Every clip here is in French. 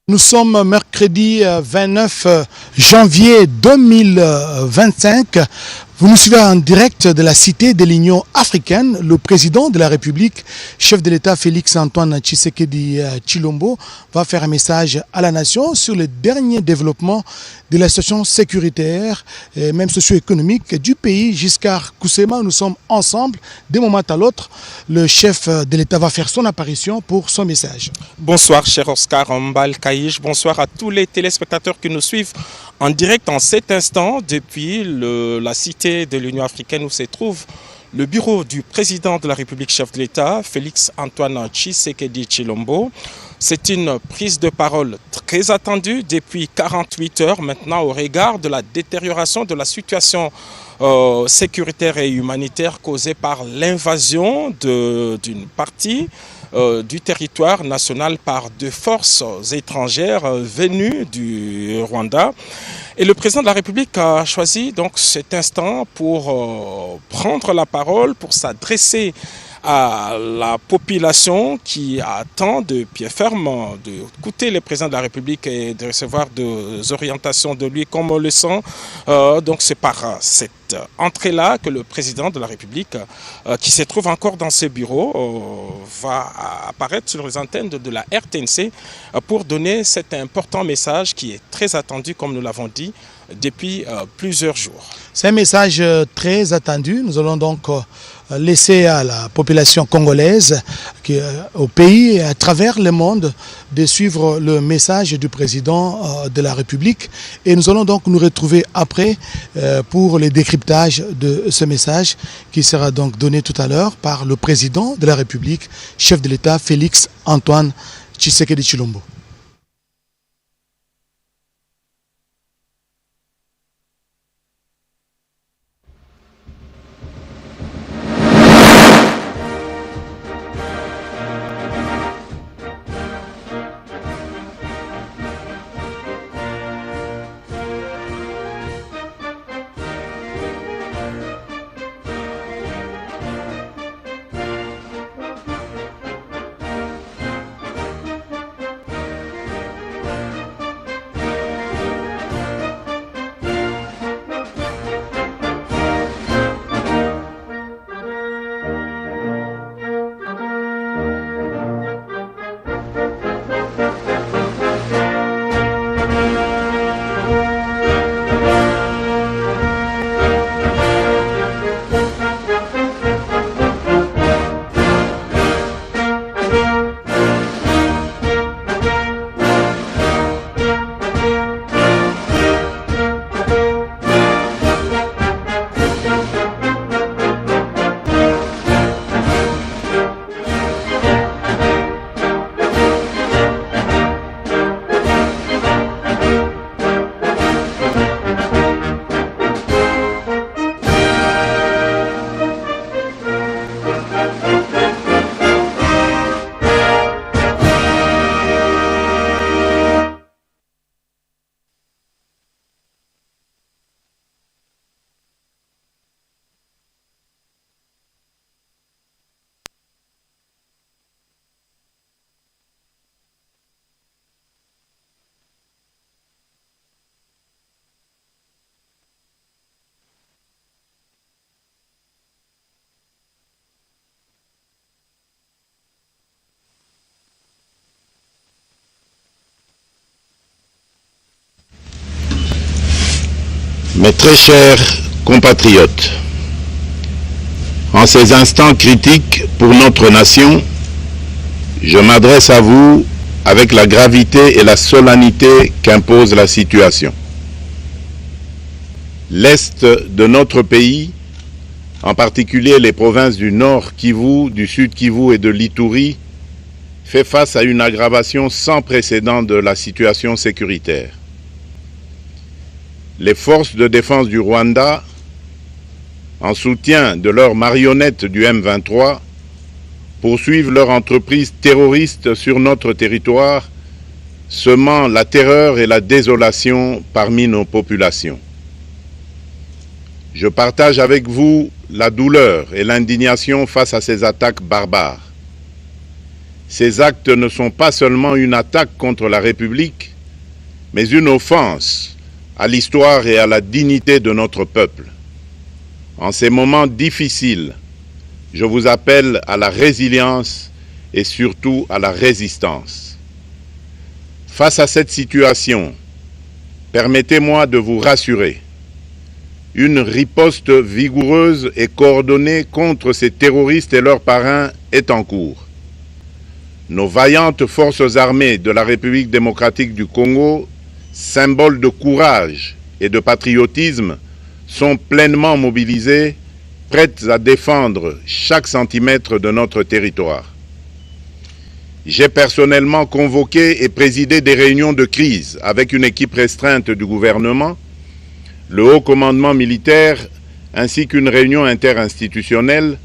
Nous sommes mercredi 29 janvier 2025. Vous nous suivez en direct de la Cité de l'Union africaine. Le président de la République, chef de l'État Félix-Antoine Tshisekedi Tshilombo, va faire un message à la nation sur le dernier développement de la situation sécuritaire et même socio-économique du pays. Giscard Koussema, nous sommes ensemble d'un moment à l'autre. Le chef de l'État va faire son apparition pour son message. Bonsoir cher Oscar Mbal Kaïch, bonsoir à tous les téléspectateurs qui nous suivent en direct en cet instant depuis la Cité de l'Union africaine où se trouve le bureau du président de la République, chef de l'État, Félix-Antoine Tshisekedi Tshilombo. C'est une prise de parole très attendue depuis 48 heures maintenant au regard de la détérioration de la situation sécuritaire et humanitaire causée par l'invasion d'une partie du territoire national par deux forces étrangères venues du Rwanda. Et le président de la République a choisi donc cet instant pour prendre la parole, pour s'adresser à la population qui attend de pied ferme d'écouter le président de la République et de recevoir des orientations de lui comme on le sent. Donc c'est par cette entrée-là que le président de la République, qui se trouve encore dans ses bureaux, va apparaître sur les antennes de la RTNC pour donner cet important message qui est très attendu, comme nous l'avons dit, depuis plusieurs jours. C'est un message très attendu. Nous allons donc laisser à la population congolaise, au pays et à travers le monde, de suivre le message du président de la République. Et nous allons donc nous retrouver après pour le décryptage de ce message qui sera donc donné tout à l'heure par le président de la République, chef de l'État Félix-Antoine Tshisekedi Tshilombo. Mes très chers compatriotes, en ces instants critiques pour notre nation, je m'adresse à vous avec la gravité et la solennité qu'impose la situation. L'Est de notre pays, en particulier les provinces du Nord Kivu, du Sud Kivu et de l'Ituri, fait face à une aggravation sans précédent de la situation sécuritaire. Les forces de défense du Rwanda, en soutien de leurs marionnettes du M23, poursuivent leur entreprise terroriste sur notre territoire, semant la terreur et la désolation parmi nos populations. Je partage avec vous la douleur et l'indignation face à ces attaques barbares. Ces actes ne sont pas seulement une attaque contre la République, mais une offense à l'histoire et à la dignité de notre peuple. En ces moments difficiles, je vous appelle à la résilience et surtout à la résistance. Face à cette situation, permettez-moi de vous rassurer. Une riposte vigoureuse et coordonnée contre ces terroristes et leurs parrains est en cours. Nos vaillantes forces armées de la République démocratique du Congo, symboles de courage et de patriotisme, sont pleinement mobilisées, prêtes à défendre chaque centimètre de notre territoire. J'ai personnellement convoqué et présidé des réunions de crise avec une équipe restreinte du gouvernement, le haut commandement militaire ainsi qu'une réunion interinstitutionnelle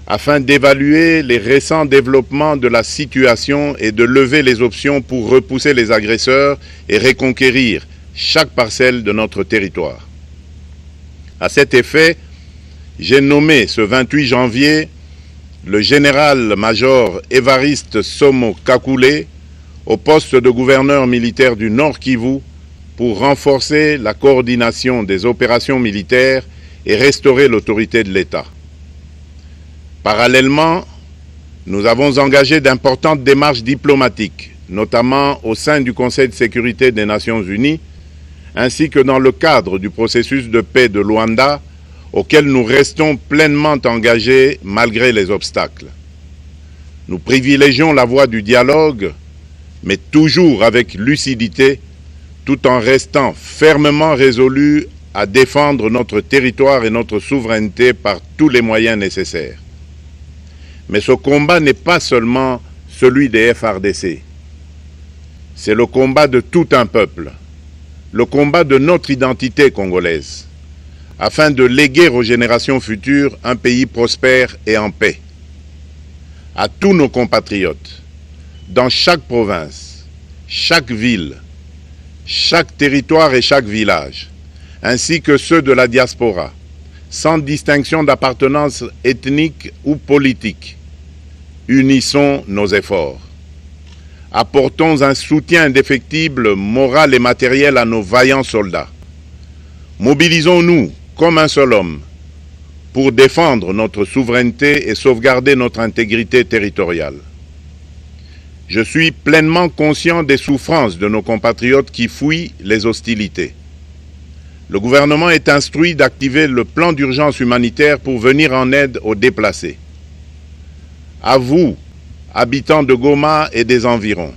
afin d'évaluer les récents développements de la situation et de lever les options pour repousser les agresseurs et reconquérir chaque parcelle de notre territoire. À cet effet, j'ai nommé ce 28 janvier le général-major Évariste Somo Kakule au poste de gouverneur militaire du Nord Kivu pour renforcer la coordination des opérations militaires et restaurer l'autorité de l'État. Parallèlement, nous avons engagé d'importantes démarches diplomatiques, notamment au sein du Conseil de sécurité des Nations Unies, ainsi que dans le cadre du processus de paix de Luanda, auquel nous restons pleinement engagés malgré les obstacles. Nous privilégions la voie du dialogue, mais toujours avec lucidité, tout en restant fermement résolus à défendre notre territoire et notre souveraineté par tous les moyens nécessaires. Mais ce combat n'est pas seulement celui des FARDC. C'est le combat de tout un peuple, le combat de notre identité congolaise, afin de léguer aux générations futures un pays prospère et en paix. À tous nos compatriotes, dans chaque province, chaque ville, chaque territoire et chaque village, ainsi que ceux de la diaspora, sans distinction d'appartenance ethnique ou politique, unissons nos efforts. Apportons un soutien indéfectible, moral et matériel à nos vaillants soldats. Mobilisons-nous comme un seul homme pour défendre notre souveraineté et sauvegarder notre intégrité territoriale. Je suis pleinement conscient des souffrances de nos compatriotes qui fuient les hostilités. Le gouvernement est instruit d'activer le plan d'urgence humanitaire pour venir en aide aux déplacés. À vous, habitants de Goma et des environs,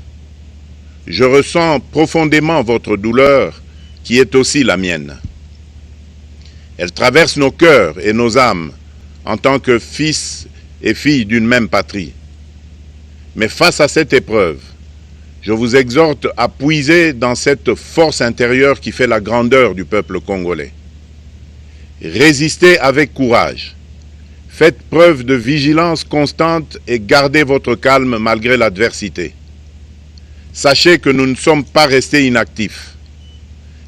je ressens profondément votre douleur qui est aussi la mienne. Elle traverse nos cœurs et nos âmes en tant que fils et filles d'une même patrie. Mais face à cette épreuve, je vous exhorte à puiser dans cette force intérieure qui fait la grandeur du peuple congolais. Résistez avec courage. Faites preuve de vigilance constante et gardez votre calme malgré l'adversité. Sachez que nous ne sommes pas restés inactifs.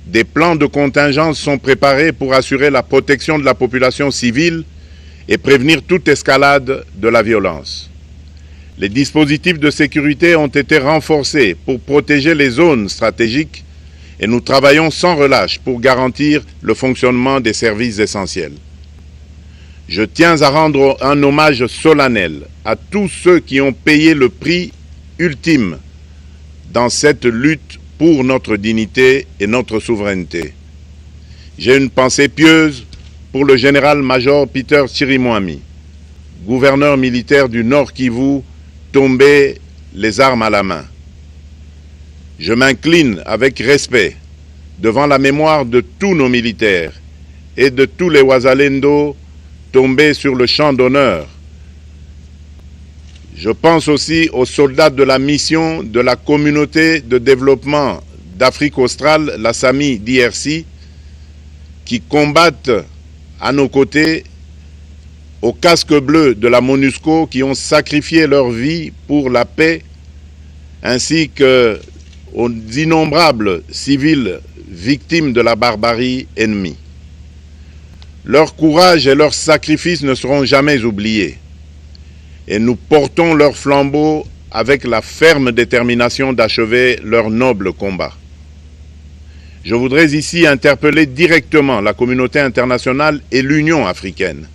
Des plans de contingence sont préparés pour assurer la protection de la population civile et prévenir toute escalade de la violence. Les dispositifs de sécurité ont été renforcés pour protéger les zones stratégiques et nous travaillons sans relâche pour garantir le fonctionnement des services essentiels. Je tiens à rendre un hommage solennel à tous ceux qui ont payé le prix ultime dans cette lutte pour notre dignité et notre souveraineté. J'ai une pensée pieuse pour le général-major Peter Chirimwami, gouverneur militaire du Nord Kivu, tombé les armes à la main. Je m'incline avec respect devant la mémoire de tous nos militaires et de tous les Wazalendo tombés sur le champ d'honneur. Je pense aussi aux soldats de la mission de la communauté de développement d'Afrique australe, la SAMI DRC, qui combattent à nos côtés, aux casques bleus de la MONUSCO qui ont sacrifié leur vie pour la paix, ainsi qu'aux innombrables civils victimes de la barbarie ennemie. Leur courage et leur sacrifice ne seront jamais oubliés, et nous portons leur flambeau avec la ferme détermination d'achever leur noble combat. Je voudrais ici interpeller directement la communauté internationale et l'Union africaine.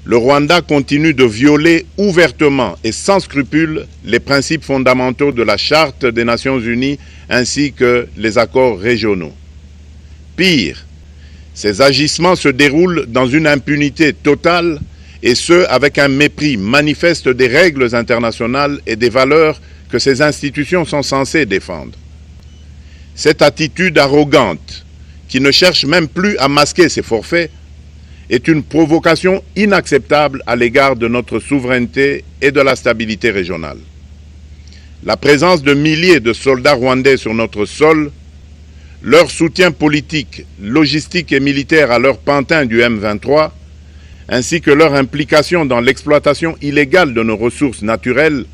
Le Rwanda continue de violer ouvertement et sans scrupule les principes fondamentaux de la Charte des Nations Unies ainsi que les accords régionaux. Pire, ces agissements se déroulent dans une impunité totale et ce, avec un mépris manifeste des règles internationales et des valeurs que ces institutions sont censées défendre. Cette attitude arrogante, qui ne cherche même plus à masquer ses forfaits, est une provocation inacceptable à l'égard de notre souveraineté et de la stabilité régionale. La présence de milliers de soldats rwandais sur notre sol, leur soutien politique, logistique et militaire à leur pantin du M23, ainsi que leur implication dans l'exploitation illégale de nos ressources naturelles,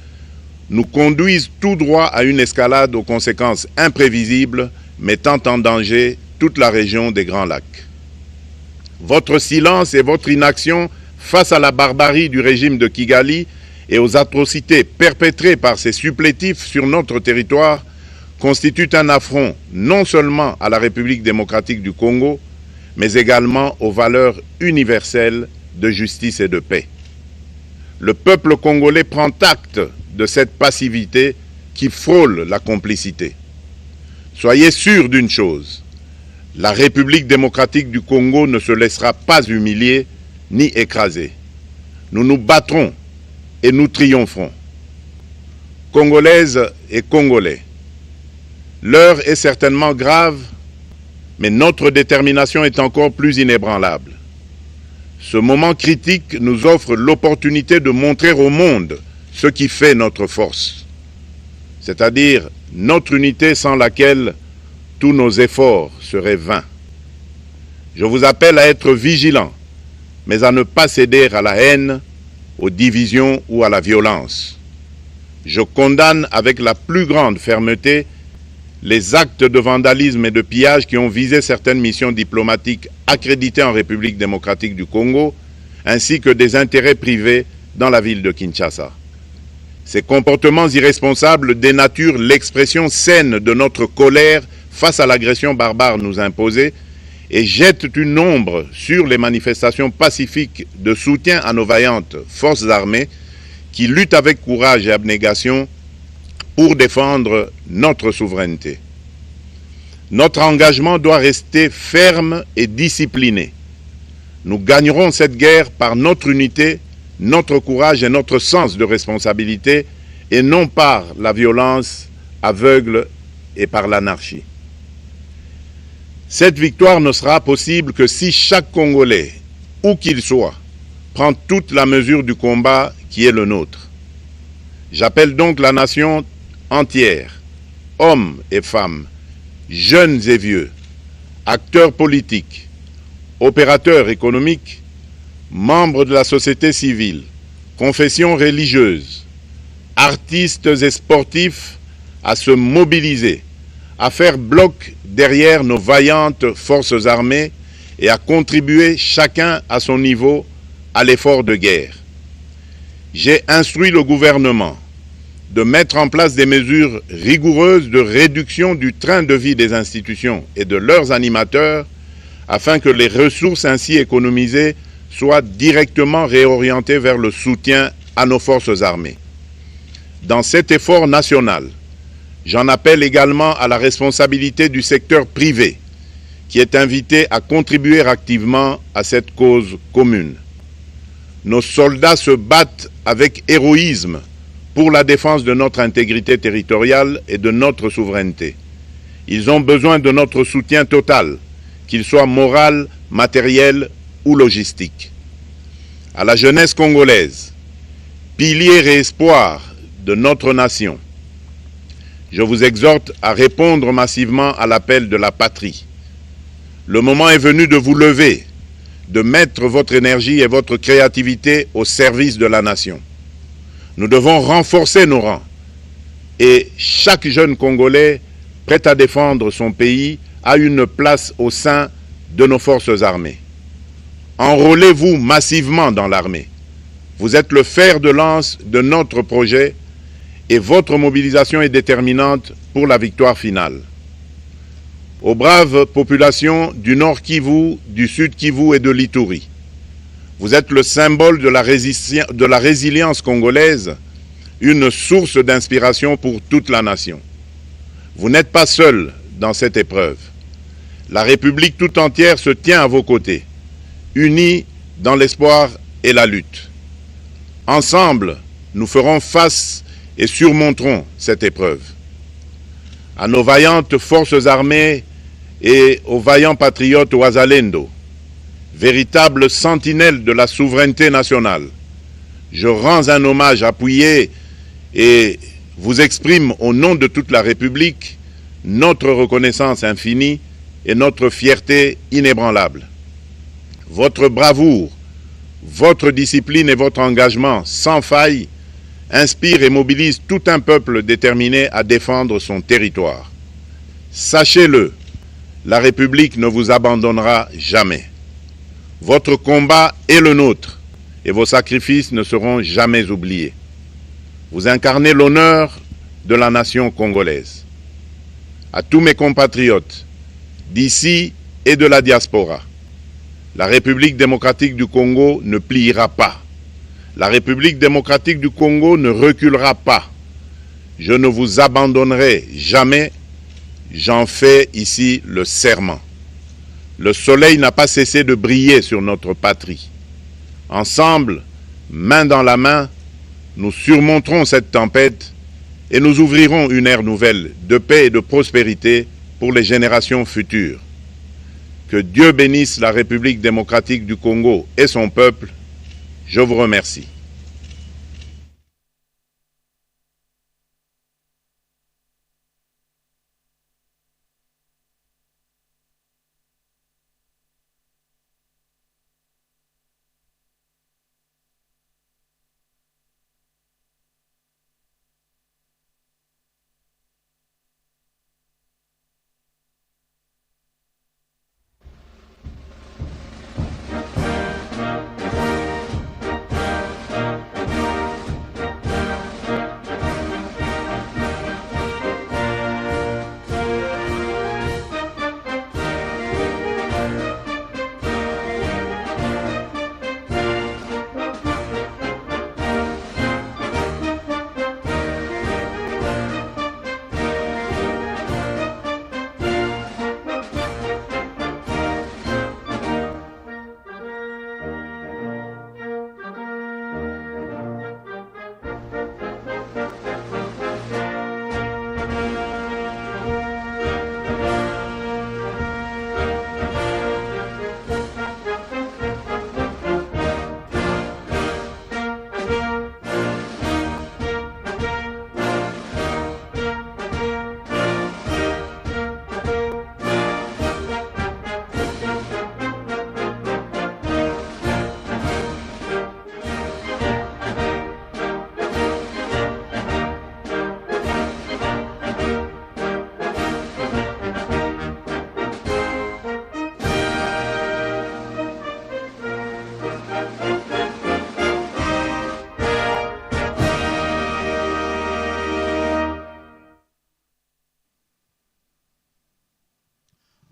nous conduisent tout droit à une escalade aux conséquences imprévisibles, mettant en danger toute la région des Grands Lacs. Votre silence et votre inaction face à la barbarie du régime de Kigali et aux atrocités perpétrées par ses supplétifs sur notre territoire constituent un affront non seulement à la République démocratique du Congo, mais également aux valeurs universelles de justice et de paix. Le peuple congolais prend acte de cette passivité qui frôle la complicité. Soyez sûrs d'une chose, la République démocratique du Congo ne se laissera pas humilier ni écraser. Nous nous battrons et nous triompherons. Congolaises et Congolais, l'heure est certainement grave, mais notre détermination est encore plus inébranlable. Ce moment critique nous offre l'opportunité de montrer au monde ce qui fait notre force, c'est-à-dire notre unité sans laquelle tous nos efforts seraient vains. Je vous appelle à être vigilants, mais à ne pas céder à la haine, aux divisions ou à la violence. Je condamne avec la plus grande fermeté les actes de vandalisme et de pillage qui ont visé certaines missions diplomatiques accréditées en République démocratique du Congo, ainsi que des intérêts privés dans la ville de Kinshasa. Ces comportements irresponsables dénaturent l'expression saine de notre colère face à l'agression barbare nous imposée et jettent une ombre sur les manifestations pacifiques de soutien à nos vaillantes forces armées qui luttent avec courage et abnégation pour défendre notre souveraineté. Notre engagement doit rester ferme et discipliné. Nous gagnerons cette guerre par notre unité, notre courage et notre sens de responsabilité, et non par la violence aveugle et par l'anarchie. Cette victoire ne sera possible que si chaque Congolais, où qu'il soit, prend toute la mesure du combat qui est le nôtre. J'appelle donc la nation entière, hommes et femmes, jeunes et vieux, acteurs politiques, opérateurs économiques, membres de la société civile, confessions religieuses, artistes et sportifs à se mobiliser, à faire bloc derrière nos vaillantes forces armées et à contribuer chacun à son niveau à l'effort de guerre. J'ai instruit le gouvernement de mettre en place des mesures rigoureuses de réduction du train de vie des institutions et de leurs animateurs afin que les ressources ainsi économisées soient directement réorientées vers le soutien à nos forces armées. Dans cet effort national, j'en appelle également à la responsabilité du secteur privé, qui est invité à contribuer activement à cette cause commune. Nos soldats se battent avec héroïsme pour la défense de notre intégrité territoriale et de notre souveraineté. Ils ont besoin de notre soutien total, qu'il soit moral, matériel ou logistique. À la jeunesse congolaise, pilier et espoir de notre nation, je vous exhorte à répondre massivement à l'appel de la patrie. Le moment est venu de vous lever, de mettre votre énergie et votre créativité au service de la nation. Nous devons renforcer nos rangs et chaque jeune Congolais prêt à défendre son pays a une place au sein de nos forces armées. Enrôlez-vous massivement dans l'armée. Vous êtes le fer de lance de notre projet et votre mobilisation est déterminante pour la victoire finale. Aux braves populations du Nord Kivu, du Sud Kivu et de l'Ituri, vous êtes le symbole de la résilience congolaise, une source d'inspiration pour toute la nation. Vous n'êtes pas seuls dans cette épreuve. La République tout entière se tient à vos côtés, unis dans l'espoir et la lutte. Ensemble, nous ferons face et surmonterons cette épreuve. À nos vaillantes forces armées et aux vaillants patriotes Wazalendo, véritables sentinelles de la souveraineté nationale, je rends un hommage appuyé et vous exprime au nom de toute la République notre reconnaissance infinie et notre fierté inébranlable. Votre bravoure, votre discipline et votre engagement sans faille inspirent et mobilisent tout un peuple déterminé à défendre son territoire. Sachez-le, la République ne vous abandonnera jamais. Votre combat est le nôtre et vos sacrifices ne seront jamais oubliés. Vous incarnez l'honneur de la nation congolaise. À tous mes compatriotes, d'ici et de la diaspora, la République démocratique du Congo ne pliera pas. La République démocratique du Congo ne reculera pas. Je ne vous abandonnerai jamais. J'en fais ici le serment. Le soleil n'a pas cessé de briller sur notre patrie. Ensemble, main dans la main, nous surmonterons cette tempête et nous ouvrirons une ère nouvelle de paix et de prospérité pour les générations futures. Que Dieu bénisse la République démocratique du Congo et son peuple. Je vous remercie.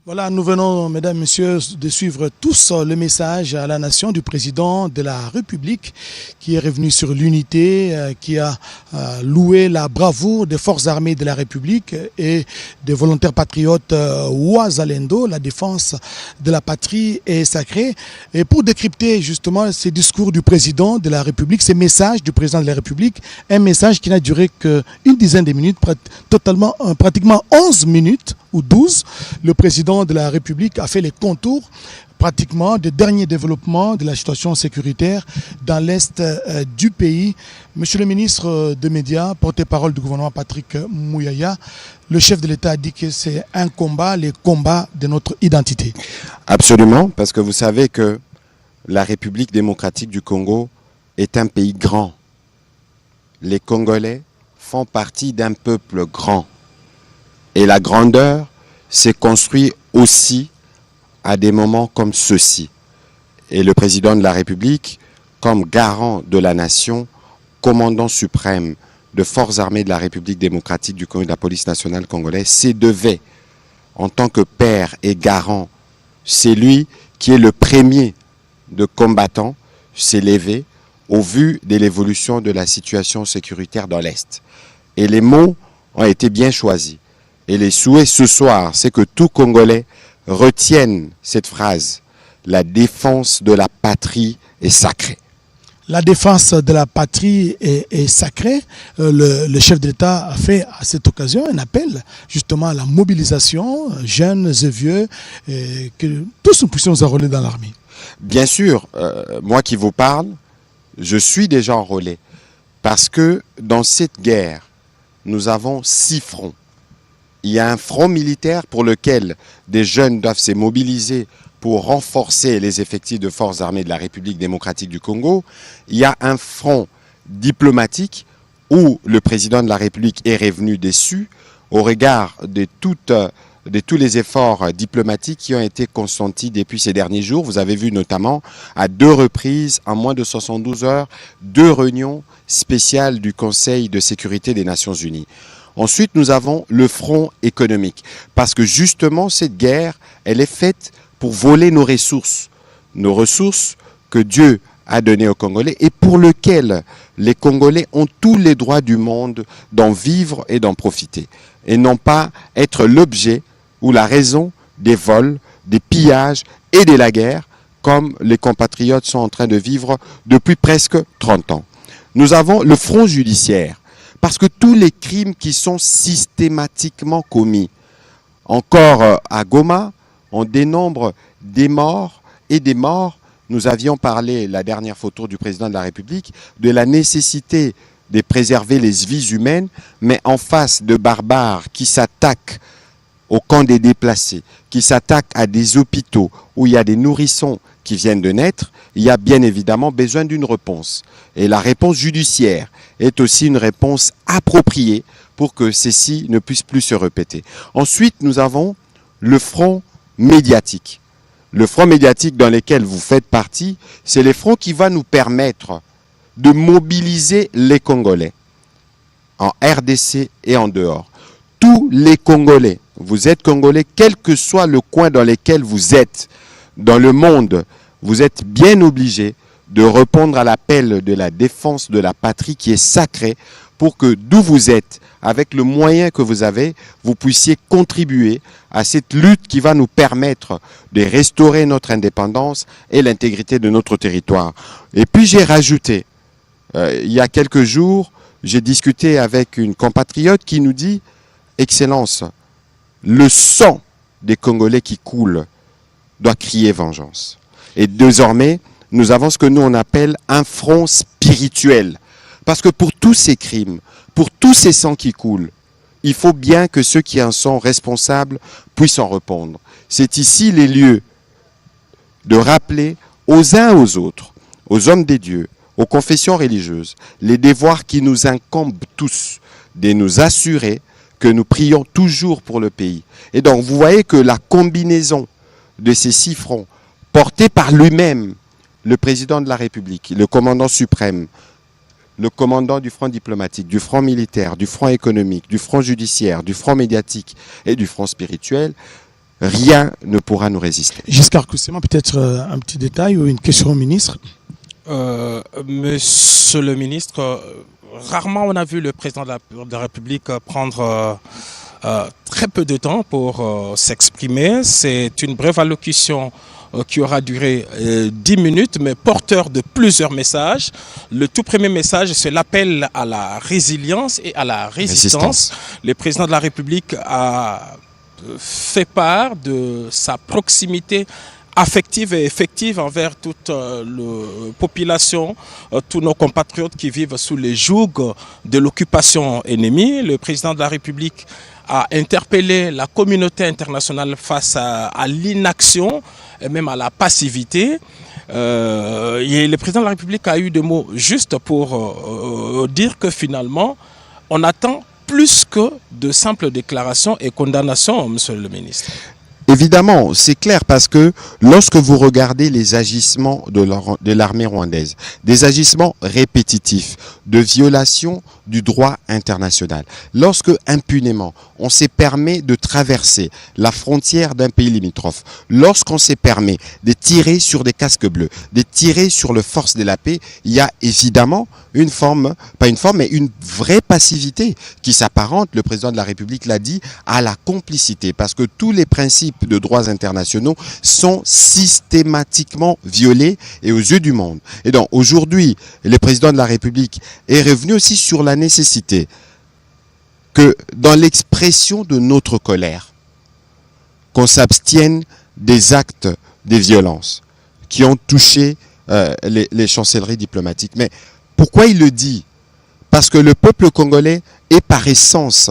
Voilà, nous venons, mesdames, messieurs, de suivre tous le message à la nation du président de la République qui est revenu sur l'unité, qui a loué la bravoure des forces armées de la République et des volontaires patriotes Wazalendo. La défense de la patrie est sacrée. Et pour décrypter justement ces discours du président de la République, ces messages du président de la République, un message qui n'a duré qu'une dizaine de minutes, pratiquement 11 minutes ou 12, le président de la République a fait les contours pratiquement des derniers développements de la situation sécuritaire dans l'est du pays. Monsieur le ministre des Médias, porte-parole du gouvernement Patrick Muyaya, le chef de l'État a dit que c'est un combat, les combats de notre identité. Absolument, parce que vous savez que la République démocratique du Congo est un pays grand. Les Congolais font partie d'un peuple grand. Et la grandeur s'est construite aussi à des moments comme ceux-ci. Et le président de la République, comme garant de la nation, commandant suprême de forces armées de la République démocratique du Congo et de la police nationale congolaise se devait, en tant que père et garant, c'est lui qui est le premier de combattants, s'est levé au vu de l'évolution de la situation sécuritaire dans l'Est. Et les mots ont été bien choisis. Et les souhaits ce soir, c'est que tout Congolais retienne cette phrase. La défense de la patrie est sacrée. La défense de la patrie est sacrée. Le chef de l'État a fait à cette occasion un appel justement à la mobilisation, jeunes et vieux, et que tous nous puissions enrôler dans l'armée. Bien sûr, moi qui vous parle, je suis déjà enrôlé. Parce que dans cette guerre, nous avons 6 fronts. Il y a un front militaire pour lequel des jeunes doivent se mobiliser pour renforcer les effectifs de forces armées de la République démocratique du Congo. Il y a un front diplomatique où le président de la République est revenu déçu au regard de tous les efforts diplomatiques qui ont été consentis depuis ces derniers jours. Vous avez vu notamment à 2 reprises, en moins de 72 heures, 2 réunions spéciales du Conseil de sécurité des Nations Unies. Ensuite, nous avons le front économique, parce que justement, cette guerre, elle est faite pour voler nos ressources que Dieu a données aux Congolais et pour lesquelles les Congolais ont tous les droits du monde d'en vivre et d'en profiter, et non pas être l'objet ou la raison des vols, des pillages et de la guerre, comme les compatriotes sont en train de vivre depuis presque 30 ans. Nous avons le front judiciaire, parce que tous les crimes qui sont systématiquement commis, encore à Goma, on dénombre des morts et des morts. Nous avions parlé, la dernière photo du président de la République, de la nécessité de préserver les vies humaines, mais en face de barbares qui s'attaquent au camp des déplacés, qui s'attaquent à des hôpitaux où il y a des nourrissons qui viennent de naître, il y a bien évidemment besoin d'une réponse. Et la réponse judiciaire est aussi une réponse appropriée pour que ceci ne puisse plus se répéter. Ensuite, nous avons le front médiatique. Le front médiatique dans lequel vous faites partie, c'est le front qui va nous permettre de mobiliser les Congolais en RDC et en dehors. Tous les Congolais, vous êtes Congolais, quel que soit le coin dans lequel vous êtes dans le monde, vous êtes bien obligés de répondre à l'appel de la défense de la patrie qui est sacrée pour que d'où vous êtes, avec le moyen que vous avez, vous puissiez contribuer à cette lutte qui va nous permettre de restaurer notre indépendance et l'intégrité de notre territoire. Et puis j'ai rajouté, il y a quelques jours, j'ai discuté avec une compatriote qui nous dit « Excellence, le sang des Congolais qui coule doit crier vengeance. » Et désormais, nous avons ce que nous on appelle un front spirituel. Parce que pour tous ces crimes, pour tous ces sangs qui coulent, il faut bien que ceux qui en sont responsables puissent en répondre. C'est ici les lieux de rappeler aux uns et aux autres, aux hommes des dieux, aux confessions religieuses, les devoirs qui nous incombent tous, de nous assurer que nous prions toujours pour le pays. Et donc, vous voyez que la combinaison de ces 6 fronts, portés par lui-même, le président de la République, le commandant suprême, le commandant du front diplomatique, du front militaire, du front économique, du front judiciaire, du front médiatique et du front spirituel, rien ne pourra nous résister. Giscard Koussema, peut-être un petit détail ou une question au ministre. Monsieur le ministre, rarement on a vu le président de la République prendre très peu de temps pour s'exprimer. C'est une brève allocution qui aura duré 10 minutes, mais porteur de plusieurs messages. Le tout premier message, c'est l'appel à la résilience et à la résistance. Le président de la République a fait part de sa proximité affective et effective envers toute la population, tous nos compatriotes qui vivent sous les jougs de l'occupation ennemie. Le président de la République a interpellé la communauté internationale face à l'inaction et même à la passivité. Et le président de la République a eu des mots justes pour dire que finalement, on attend plus que de simples déclarations et condamnations, monsieur le ministre. Évidemment, c'est clair parce que lorsque vous regardez les agissements de l'armée rwandaise, des agissements répétitifs de violation du droit international, lorsque impunément on s'est permis de traverser la frontière d'un pays limitrophe, lorsqu'on s'est permis de tirer sur des casques bleus, de tirer sur les forces de la paix, il y a évidemment une forme, pas une forme, mais une vraie passivité qui s'apparente, le président de la République l'a dit, à la complicité, parce que tous les principes de droits internationaux sont systématiquement violés et aux yeux du monde. Et donc aujourd'hui, le président de la République est revenu aussi sur la nécessité que dans l'expression de notre colère, qu'on s'abstienne des actes de violence qui ont touché les chancelleries diplomatiques. Mais pourquoi il le dit? Parce que le peuple congolais est par essence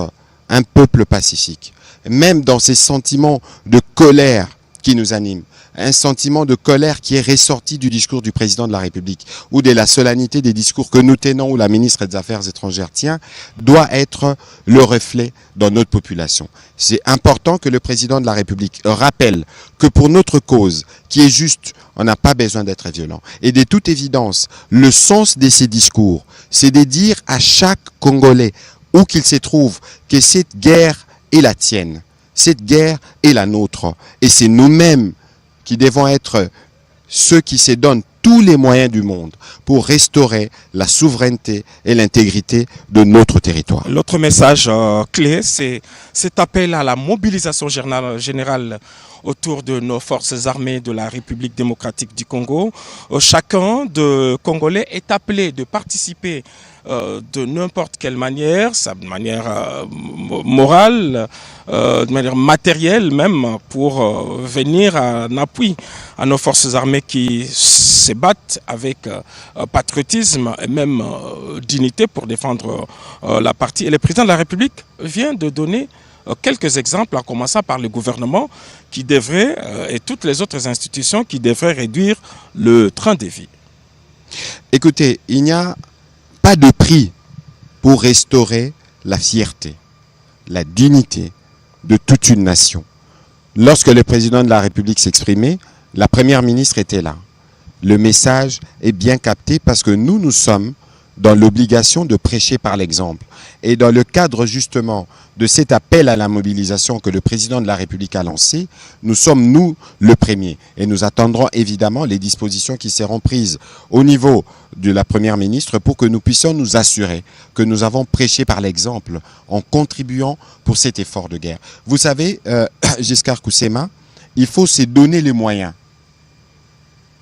un peuple pacifique. Même dans ces sentiments de colère qui nous animent, un sentiment de colère qui est ressorti du discours du président de la République ou de la solennité des discours que nous tenons ou la ministre des Affaires étrangères tient, doit être le reflet dans notre population. C'est important que le président de la République rappelle que pour notre cause, qui est juste, on n'a pas besoin d'être violent. Et de toute évidence, le sens de ces discours, c'est de dire à chaque Congolais, où qu'il se trouve, que cette guerre est la tienne, cette guerre est la nôtre. Et c'est nous-mêmes qui devons être ceux qui se donnent tous les moyens du monde pour restaurer la souveraineté et l'intégrité de notre territoire. L'autre message clé, c'est cet appel à la mobilisation générale autour de nos forces armées de la République démocratique du Congo. Chacun de Congolais est appelé de participer de n'importe quelle manière, de manière morale, de manière matérielle même, pour venir en appui à nos forces armées qui se battent avec patriotisme et même dignité pour défendre la patrie. Et le président de la République vient de donner quelques exemples, en commençant par le gouvernement qui devrait, et toutes les autres institutions qui devraient réduire le train de vie. Écoutez, il n'y a pas de prix pour restaurer la fierté, la dignité de toute une nation. Lorsque le président de la République s'exprimait, la première ministre était là. Le message est bien capté parce que nous sommes dans l'obligation de prêcher par l'exemple. Et dans le cadre justement de cet appel à la mobilisation que le président de la République a lancé, nous sommes, nous, le premier. Et nous attendrons évidemment les dispositions qui seront prises au niveau de la première ministre pour que nous puissions nous assurer que nous avons prêché par l'exemple en contribuant pour cet effort de guerre. Vous savez, Giscard Koussema, il faut se donner les moyens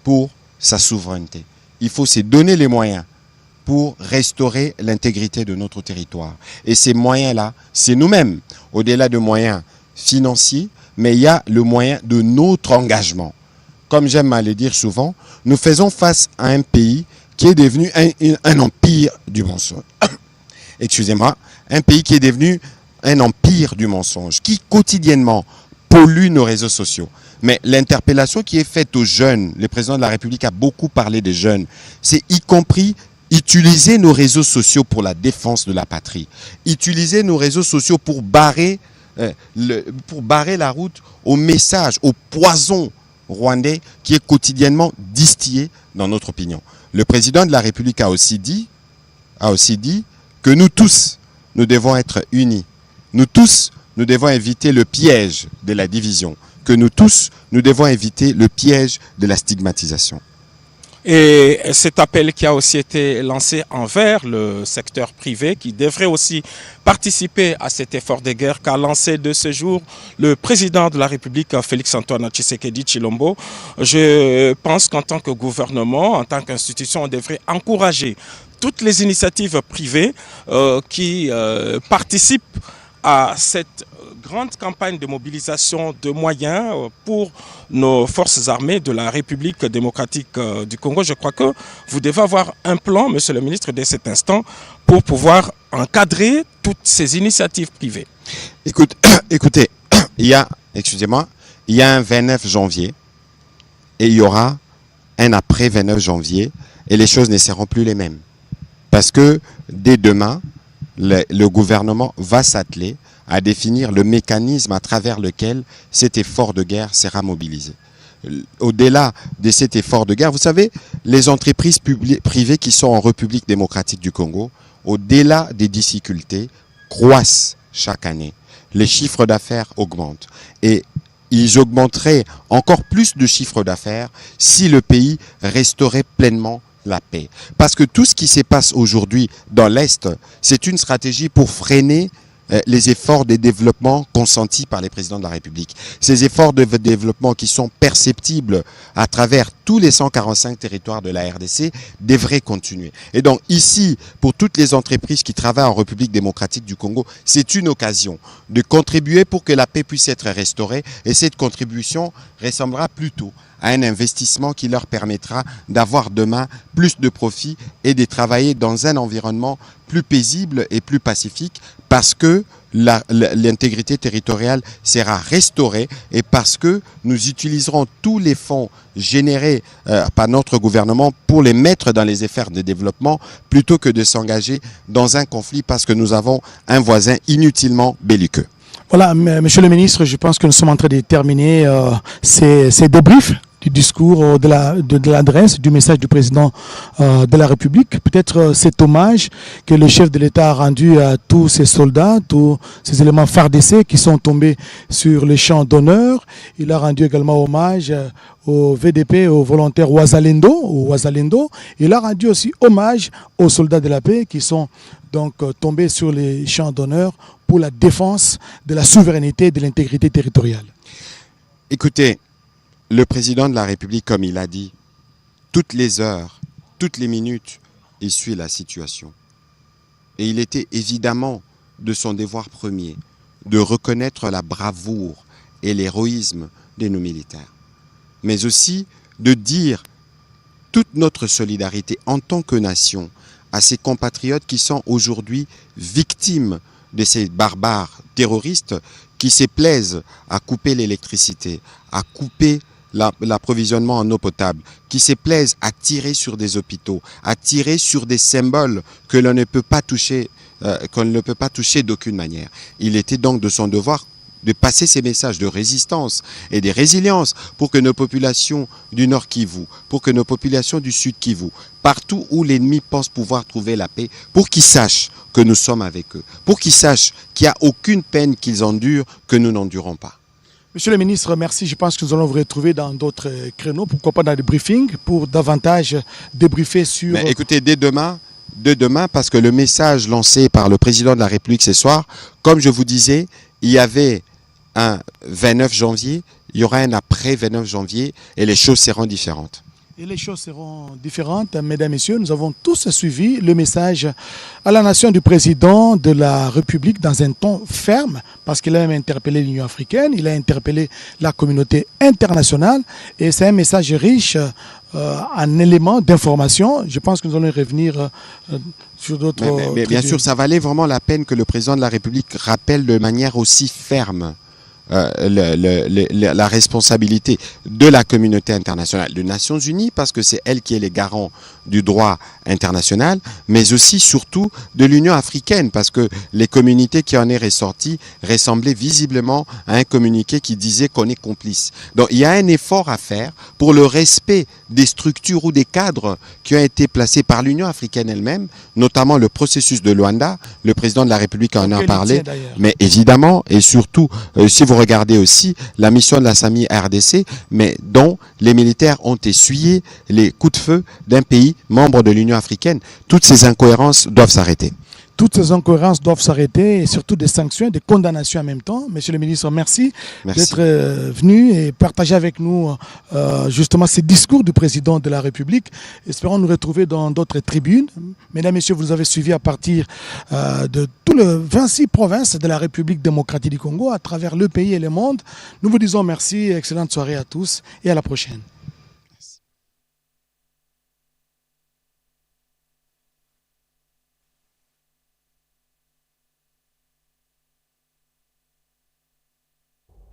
pour sa souveraineté. Il faut se donner les moyens pour restaurer l'intégrité de notre territoire. Et ces moyens-là, c'est nous-mêmes, au-delà de moyens financiers, mais il y a le moyen de notre engagement. Comme j'aime à le dire souvent, nous faisons face à un pays qui est devenu un empire du mensonge. Excusez-moi, un pays qui est devenu un empire du mensonge, qui quotidiennement pollue nos réseaux sociaux. Mais l'interpellation qui est faite aux jeunes, le président de la République a beaucoup parlé des jeunes, c'est y compris utiliser nos réseaux sociaux pour la défense de la patrie. Utiliser nos réseaux sociaux pour barrer la route au message, au poison rwandais qui est quotidiennement distillé dans notre opinion. Le président de la République a aussi dit que nous tous, nous devons être unis. Nous tous, nous devons éviter le piège de la division. Que nous tous, nous devons éviter le piège de la stigmatisation. Et cet appel qui a aussi été lancé envers le secteur privé qui devrait aussi participer à cet effort de guerre qu'a lancé de ce jour le président de la République, Félix-Antoine Tshisekedi Tshilombo. Je pense qu'en tant que gouvernement, en tant qu'institution, on devrait encourager toutes les initiatives privées qui participent à cette grande campagne de mobilisation de moyens pour nos forces armées de la République démocratique du Congo. Je crois que vous devez avoir un plan, monsieur le ministre, dès cet instant, pour pouvoir encadrer toutes ces initiatives privées. Écoutez, il y a un 29 janvier et il y aura un après 29 janvier et les choses ne seront plus les mêmes. Parce que dès demain, le gouvernement va s'atteler à définir le mécanisme à travers lequel cet effort de guerre sera mobilisé. Au-delà de cet effort de guerre, vous savez, les entreprises privées qui sont en République démocratique du Congo, au-delà des difficultés, croissent chaque année. Les chiffres d'affaires augmentent et ils augmenteraient encore plus de chiffres d'affaires si le pays resterait pleinement la paix. Parce que tout ce qui se passe aujourd'hui dans l'Est, c'est une stratégie pour freiner les efforts de développement consentis par les présidents de la République. Ces efforts de développement qui sont perceptibles à travers tous les 145 territoires de la RDC devraient continuer. Et donc ici, pour toutes les entreprises qui travaillent en République démocratique du Congo, c'est une occasion de contribuer pour que la paix puisse être restaurée. Et cette contribution ressemblera plutôt à un investissement qui leur permettra d'avoir demain plus de profits et de travailler dans un environnement plus paisible et plus pacifique parce que l'intégrité territoriale sera restaurée et parce que nous utiliserons tous les fonds générés par notre gouvernement pour les mettre dans les efforts de développement plutôt que de s'engager dans un conflit parce que nous avons un voisin inutilement belliqueux. Voilà, monsieur le ministre, je pense que nous sommes en train de terminer ces débriefs du discours, de l'adresse, du message du président de la République. Peut-être cet hommage que le chef de l'État a rendu à tous ces soldats, tous ces éléments FARDC qui sont tombés sur les champs d'honneur. Il a rendu également hommage au VDP, aux volontaires Ouazalendo. Il a rendu aussi hommage aux soldats de la paix qui sont donc tombés sur les champs d'honneur pour la défense de la souveraineté et de l'intégrité territoriale. Écoutez, le président de la République, comme il a dit, toutes les heures, toutes les minutes, il suit la situation. Et il était évidemment de son devoir premier de reconnaître la bravoure et l'héroïsme de nos militaires. Mais aussi de dire toute notre solidarité en tant que nation à ces compatriotes qui sont aujourd'hui victimes de ces barbares terroristes qui se plaisent à couper l'électricité, à couper l'approvisionnement en eau potable, qui se plaisent à tirer sur des hôpitaux, à tirer sur des symboles que l'on ne peut pas toucher, qu'on ne peut pas toucher d'aucune manière. Il était donc de son devoir de passer ces messages de résistance et de résilience pour que nos populations du Nord Kivu, pour que nos populations du Sud Kivu, partout où l'ennemi pense pouvoir trouver la paix, pour qu'ils sachent que nous sommes avec eux, pour qu'ils sachent qu'il n'y a aucune peine qu'ils endurent que nous n'endurons pas. Monsieur le ministre, merci. Je pense que nous allons vous retrouver dans d'autres créneaux, pourquoi pas dans des briefings, pour davantage débriefer sur... Mais écoutez, dès demain, parce que le message lancé par le président de la République ce soir, comme je vous disais, il y avait un 29 janvier, il y aura un après 29 janvier et les choses seront différentes. Et les choses seront différentes, mesdames et messieurs. Nous avons tous suivi le message à la nation du président de la République dans un ton ferme, parce qu'il a même interpellé l'Union africaine, il a interpellé la communauté internationale, et c'est un message riche en éléments d'information. Je pense que nous allons revenir sur d'autres... Mais bien sûr, ça valait vraiment la peine que le président de la République rappelle de manière aussi ferme la responsabilité de la communauté internationale, des Nations Unies, parce que c'est elle qui est les garants du droit international, mais aussi surtout de l'Union africaine, parce que les communiqués qui en est ressortis ressemblaient visiblement à un communiqué qui disait qu'on est complice. Donc il y a un effort à faire pour le respect des structures ou des cadres qui ont été placés par l'Union africaine elle-même, notamment le processus de Luanda. Le président de la République en a parlé, mais évidemment, et surtout, si vous regardez aussi la mission de la SAMI RDC, mais dont les militaires ont essuyé les coups de feu d'un pays membre de l'Union africaine. Toutes ces incohérences doivent s'arrêter. Toutes ces incohérences doivent s'arrêter et surtout des sanctions, des condamnations en même temps. Monsieur le ministre, merci d'être venu et partager avec nous justement ces discours du président de la République. Espérons nous retrouver dans d'autres tribunes. Mesdames et messieurs, vous nous avez suivis à partir de tout le 26 provinces de la République démocratique du Congo, à travers le pays et le monde. Nous vous disons merci, excellente soirée à tous et à la prochaine.